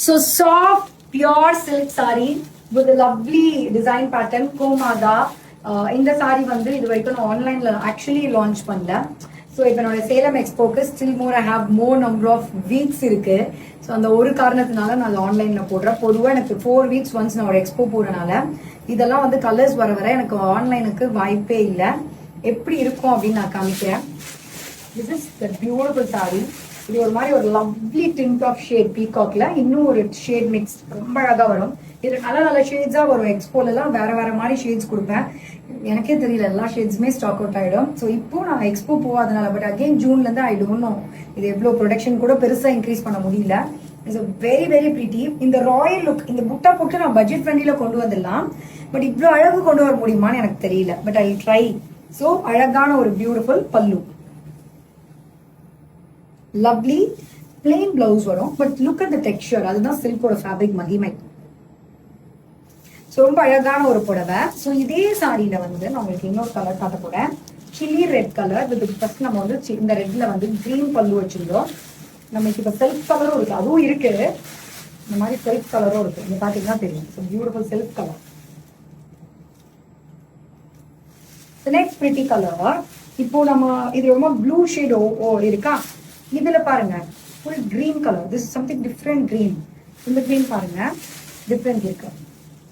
So soft, pure silk saree with a lovely design pattern, Komada. இந்த sorry வந்து இது வரைக்கும் நான் ஆன்லைன்ல ஆக்சுவலி லான்ச் பண்ணல. ஸோ இப்போ என்னோட சேலம் எக்ஸ்போக்கு still more I have more number of weeks இருக்கு. ஸோ அந்த ஒரு காரணத்தினால நான் ஆன்லைன்ல போடுறேன். பொதுவாக எனக்கு 4 வீக்ஸ் ஒன்ஸ் நான் ஒரு எக்ஸ்போ போறனால இதெல்லாம் வந்து கலர்ஸ் வர வர எனக்கு ஆன்லைனுக்கு வாய்ப்பே இல்லை. எப்படி இருக்கும் அப்படின்னு நான் காமிக்கிறேன். This is the beautiful sorry. இது ஒரு மாதிரி ஒரு லவ்லி டிண்ட் ஆஃப் ஷேட் பீகாக்ல இன்னும் ஒரு ஷேட் மிக்ஸ் ரொம்ப அழகா வரும். இது நல்ல நல்ல ஷேட்ஸா வரும். எக்ஸ்போல எல்லாம் வேற வேற மாதிரி ஷேட்ஸ் கொடுப்பேன். எனக்கே தெரியல, எல்லா ஷேட்ஸுமே ஸ்டாக் அவுட் ஆயிடும். ஸோ இப்போ நான் எக்ஸ்போ போகாதனால, பட் அகெயின் ஜூன்ல இருந்து ஐ டோன்ட் நோ இது எவ்வளோ ப்ரொடக்ஷன் கூட பெருசா இன்க்ரீஸ் பண்ண முடியல. It's very very pretty. இந்த ராயல் லுக், இந்த புட்டா போட்டு நான் பட்ஜெட் ஃப்ரெண்ட்லில கொண்டு வந்துடலாம். பட் இவ்வளோ அழகு கொண்டு வர முடியுமான்னு எனக்கு தெரியல. But I try. ஸோ அழகான ஒரு பியூட்டிஃபுல் பல்லு, லவ்லி பிளெயின் பிளவுஸ் வரும். But look at the texture, அதுதான் சில்கோட ஃபேப்ரிக் மகிமை. ஸோ ரொம்ப அழகான ஒரு புடவை. ஸோ இதே சாரியில வந்து நான் உங்களுக்கு இன்னொரு கலர் காட்ட போறேன். Chilli red colour with first நம்ம வந்து இந்த ரெட்ல வந்து கிரீன் பல்லு வச்சிருந்தோம். நமக்கு இப்போ செல்ஃப் கலரும் இருக்கு, அதுவும் இருக்கு. இந்த மாதிரி செல்ஃப் கலரும் இருக்கு. இங்க பாத்தீங்கன்னா தெரியும். So beautiful self colour. Next pretty colour. இப்போ நம்ம இது ரொம்ப ப்ளூ ஷேட் இருக்கா. இதுல பாருங்க full green colour. This is something different green. இந்த கிரீன் பாருங்க டிஃப்ரெண்ட் இருக்கு.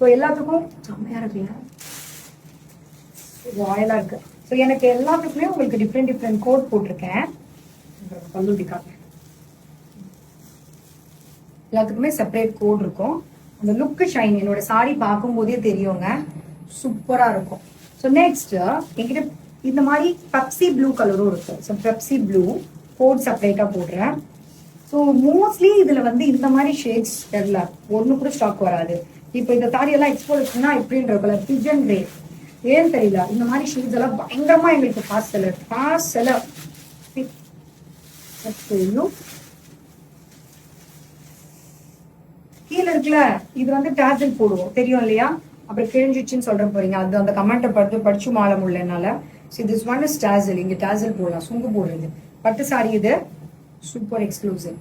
ஸோ எல்லாத்துக்கும் செம்மையா இருக்குல்ல, ராயலா இருக்கு. ஸோ எனக்கு எல்லாத்துக்குமே உங்களுக்கு டிஃப்ரெண்ட் டிஃப்ரெண்ட் கோட் போட்டிருக்கேன். எல்லாத்துக்குமே செப்பரேட் கோட் இருக்கும். அந்த லுக்கு ஷைன் என்னோட சாரி பார்க்கும் போதே தெரியுங்க, சூப்பரா இருக்கும். ஸோ நெக்ஸ்ட் என்கிட்ட இந்த மாதிரி பெப்சி ப்ளூ கலரும் இருக்கு. ஸோ பெப்சி ப்ளூ கோட் செப்பரேட்டா போடுறேன். ஸோ மோஸ்ட்லி இதுல வந்து இந்த மாதிரி ஷேட்ஸ் தெரியல, ஒண்ணு கூட ஸ்டாக் வராது. இப்போ இந்த தாடி எல்லாம் எக்ஸ்போர்ட் இருக்குன்னா இப்படின்ற கலர் பிஜன் கிரே, ஏன்னு தெரியல. இந்த மாதிரி ஷேட்ஸ் எல்லாம் பயங்கரமா எங்களுக்கு ஃபாஸ்ட் செலர். கீழே இருக்குல்ல, இது வந்து டாசல் போடுவோம் தெரியும் இல்லையா. அப்புறம் கிழிஞ்சிச்சுன்னு சொல்ற போறீங்க, அது அந்த கமெண்ட்டை படிச்சு மாற முடியல என்னால. So this one is dazzle. இங்க டாசல் போடலாம், சுங்கு போடுறது. பட்டு சாரி இது, சூப்பர் எக்ஸ்க்ளூசிவ்.